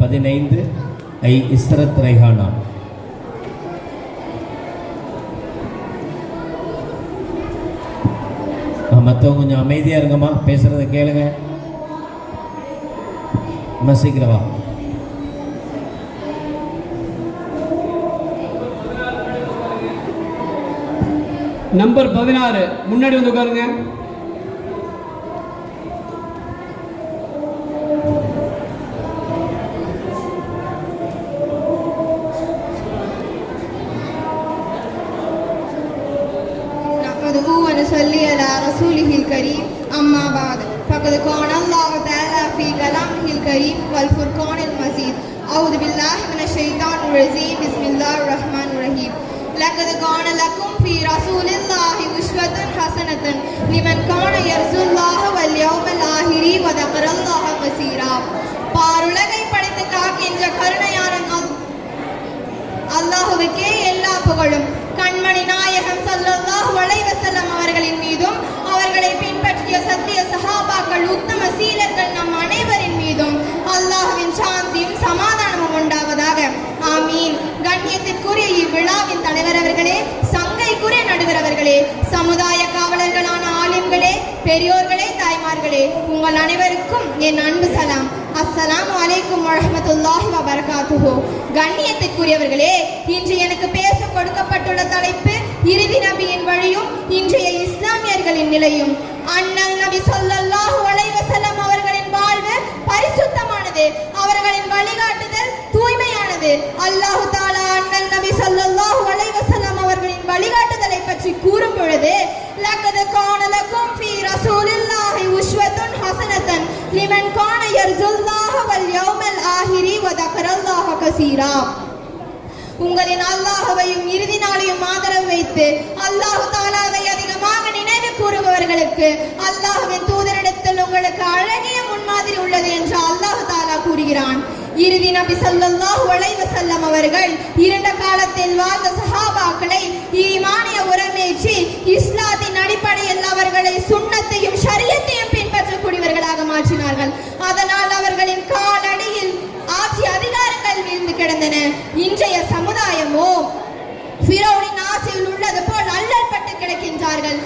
15 ஐ இஸ்ரத் ரைஹானா. மற்றவங்க கொஞ்சம் அமைதியாக இருங்கம்மா, பேசுகிறத கேளுங்க. சீக்கிரவா. நம்பர் 16 முன்னாடி வந்து உட்காருங்க. ونصلي على رسوله الكريم أما بعد فقد قال الله تعالى في كلامه الكريم والفرقان المجيد أعوذ بالله من الشيطان الرجيم بسم الله الرحمن الرحيم لقد كان لكم في رسول الله أسوة حسنة لمن كان يرجو الله واليوم الآخر وذكر الله كثيرا. பாருலகை படைத்து காக்கின்ற கருணையான அல்லாஹ்வுக்கே எல்லா புகழும். கண்மணி நாயகம் ஸல்லல்லாஹு அலைஹி வஸல்லம் அவர்களின் மீதும் அவர்களை பின்பற்றிய சத்திய சஹாபாக்கள் உத்தம சீலர்கள் நம் அனைவரின் மீதும் அல்லாஹ்வின் சாந்தியும் சமாதானமும் உண்டாவதாக. ஆமீன். கண்ணியத்திற்குரிய இவ்விழாவின் தலைவர் அவர்களே, சங்கைக்குரிய நடுவர் அவர்களே, சமுதாய காவலர்களான ஆலிம்களே, பெரியோர்களே, தாய்மார்களே, உங்கள் அனைவருக்கும் என் அன்பு சலாம். அஸ்ஸலாமு அலைக்கும் வரஹ்மத்துல்லாஹி வபரகாத்துஹு. கண்ணியத்திற்குரியவர்களே, இன்று எனக்கு பேச கொடுக்கப்பட்டுள்ள தலைப்பு இறுதி நபியின் வழியும் இன்றைய இஸ்லாமியர்களின் நிலையும். அண்ணல் நபி ஸல்லல்லாஹு அலைஹி வஸல்லம் அவர்களின் வாழ்வு பரிசுத்தமானது, அவர்களின் வழிகாட்டுதல் தூய்மையானது. அல்லாஹ் தஆலா அண்ணல் நபி ஸல்லல்லாஹு அலைஹி வஸல்லம் அவர்களின் வழிகாட்டுதலை பற்றி கூறும் பொழுது, லக்கத் கான லக்கும் ஃபீ ரசூலில்லாஹி உஸ்வத்துன் ஹஸனத்தன் லிமன் கான யர்ஜுல்லாஹ வல் யௌமல் ஆஹிரி வ தக்கரல்லாஹ கஸீரா. உங்களின் அல்லாஹ்வையும் இறுதி நாளையும் ஆதரவு வைத்து அல்லாஹ் தஆலாவை அதிகமாக நினைவு கூறுபவர்களுக்கு அல்லாஹ்வின் தூதரிடத்தில் உங்களுக்கு அழகிய முன்மாதிரி உள்ளது என்று அல்லாஹ் தஆலா கூறுகிறான். இறுதி நபி ஸல்லல்லாஹு அலைஹி வஸல்லம் அவர்கள் இருண்ட காலத்தில் வாழ்ந்த சஹாபாக்களை ஈமானிய உரமேற்றி இஸ்லாத்தின் அடிப்படையில் அவர்களை சுன்னத்தையும் ஷரியத்தையும் பின்பற்றக்கூடியவர்களாக மாற்றினார்கள். அதனால் அவர்களின் காலடியில் ஆட்சி அதிகாரங்கள் வீழ்ந்து கிடந்தன. இன்றைய சமுதாயமோ ஃபிரௌனின் ஆட்சியில் உள்ளது போல் அல்லல்பட்டு கிடக்கின்றார்கள்.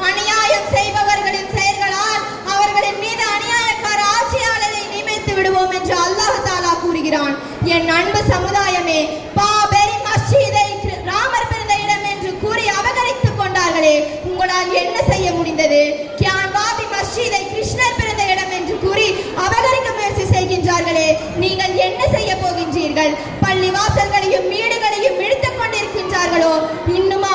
அநியாயம் செய்பவர்களின் செயல்களால் அவர்களின் மீது அநியாயக்கார ஆட்சியாளரை நியமித்து விடுவோம் என்று அல்லாஹ் தஆலா கூறுகிறான். என் அன்பு சமுதாயமே, பாபெரி மஸ்ஜிதை ராமர் பிறந்த இடம் என்று கூறி அபகரித்துக் கொண்டார்களே, உங்களால் என்ன செய்ய முடிந்தது? கியான்வாபி மஸ்ஜிதை கிருஷ்ணர் பிறந்த இடம் என்று கூறி அபகரிக்க முயற்சி செய்கின்றார்களே, நீங்கள் என்ன செய்ய போகின்றீர்கள்? பள்ளி வாசல்களையும் வீடுகளையும் இழுத்துக் கொண்டிருக்கின்றார்களோ? இன்னுமா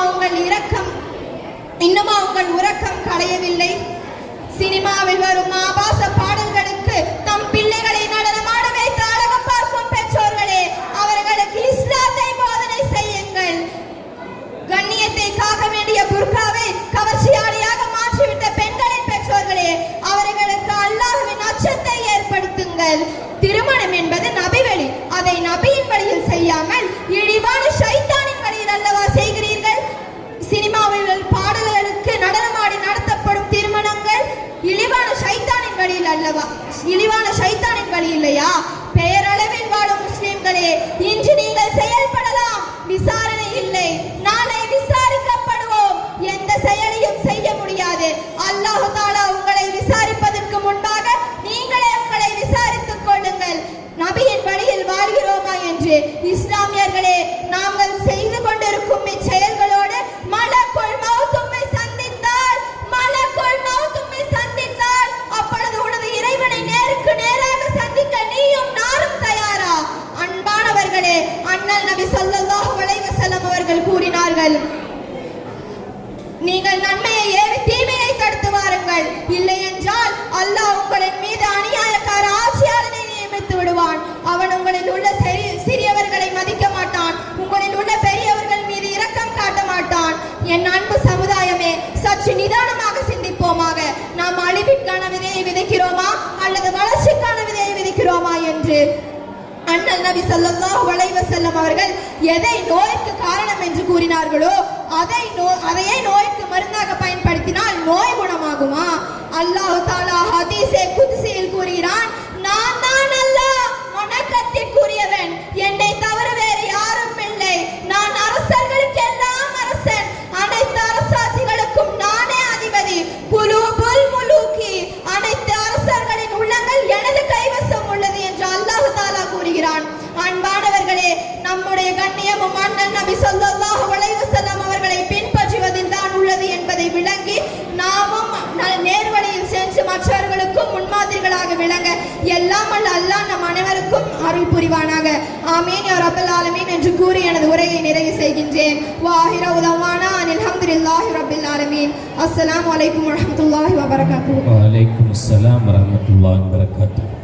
உங்கள் உறக்கம் களையவில்லை? சினிமாவில் வரும் ஆபாச பாடல்களுக்கு தம் பிள்ளைகளை நடனமாட வைத்து அழகு பார்க்கும் பெற்றோர்களே, அவர்களுக்கு இஸ்லாத்தை போதனை செய்யுங்கள். கண்ணியத்தை காக்க வேண்டிய புர்காவை கவர்ச்சியாளியாக மாற்றிவிட்ட பெண்களின் பெற்றோர்களே, அவர்களுக்கு அல்லாஹ்வின் அச்சத்தை ஏற்படுத்துங்கள். திருமணம் என்பது நபி வழி, அதை நபியின் வழியில் செய்யாமல் இழிவான ஷைத்தானின் வழியில் அல்லவா செய்கிறீர்கள்? சினிமாவில் பாடல்களுக்கு நடனமாடி நடத்தப்படும் திருமணங்கள் இழிவான ஷைத்தானின் வழியில் அல்லவா? இழிவான ஷைத்தானின் வழி இல்லையா? பெயரளவில் வாழும் முஸ்லிம்களே, இன்று நீங்கள் செயல்படலாம், விசாரணை இல்லை. நாளை விசாரிக்கப்படுவோம். எந்த செயலையும் செய்ய முடியாது. அல்லாஹ் தஆலா உங்களை விசாரிப்பதற்கு முன்பாக நீங்களே உங்களை விசாரித்துக் கொள்ளுங்கள். நபியின் வழியில் வாழ்கிறோமா என்று. இஸ்லாமியர்களே, நாங்கள் செய்து கொண்டிருக்கும் இச்செயல்களோடு மலக்குல் மௌத் உம்மை சந்தித்தால் அப்பொழுது உனது இறைவனை நேருக்கு நேராக சந்திக்க நீயும் நானும் தயாரா? அன்பானவர்களே, அண்ணல் நபி ஸல்லல்லாஹு அலைஹி வஸல்லம் அவர்கள் கூறினார்கள், நீங்கள் நன்மையை ஏவி தீமையை தடுத்து வாருங்கள். இல்லை என்றால் அல்லாஹ் உங்களின் மீது அநியாயக்கார ஆட்சியாளனை நியமித்து விடுவான். அவன் உங்களில் உள்ள சிறியவர்களை மதிக்க மாட்டான். உங்களில் உள்ள பெரியவர்கள் மீது இரக்கம் காட்ட மாட்டான். என் அன்பு சமுதாயமே, சற்று நிதானமாக சிந்திப்போமாக. நாம் அழிவிற்கான விதையை விதைக்கிறோமா அல்லது வளர்ச்சிக்கான விதையை விதைக்கிறோமா என்று. அண்ணல் நபி ஸல்லல்லாஹு அலைஹி வஸல்லம் அவர்கள் எதை நோய்க்கு காரணம் என்று கூறினார்களோ அதையே நோய்க்கு மருந்தாக பயன்படுத்தினால் நோய் குணமாகுமா? அல்லாஹ் தஆலா ஹதீஸே குத்ஸியில் கூறுகிறான், நான் தான் அல்லாஹ் வணக்கத்திற்குரியவன், என்னை தவிர வேறு யாரும் இல்லை, நான் அரசர்களுக்கெல்லாம் அரசன், அனைத்து அரசாட்சிகளுக்கும் நானே அதிபதி, குலூபுல் முலூக்கி, அனைத்து அரசர்களின் உள்ளங்கள் எனது கைவசம் உள்ளது என்று அல்லாஹ் தஆலா கூறுகிறான். அன்பானவர்களே, நம்முடைய கண்ணியமும் அண்ணன் நபி ஸல்லல்லாஹு அலைஹி வஸல்லம் அவர்களை பின்பற்றுவதில் தான் உள்ளது என்பதை விளங்கி நாமும் நேர்வழியில் சென்று மற்றவர்களுக்கும் முன்மாதிரிகளாக விளங்க எல்லாம் அல்ல அல்லாஹ் நம் அனைவருக்கும் அருள் புரிவானாக. ஆமீன் யா ரப்பல் ஆலமீன் என்று கூறி எனது உரையை நிறைவு செய்கின்றேன். வாஹிர உதவானா அல்ஹம்துலில்லாஹி ரப்பில் ஆலமீன். அஸ்ஸலாமு அலைக்கும் வரஹ்மத்துல்லாஹி வபரகாத்துஹு. வலைக்கும் அஸ்ஸலாம் வரஹ்மத்துல்லாஹி வபரகாத்துஹு.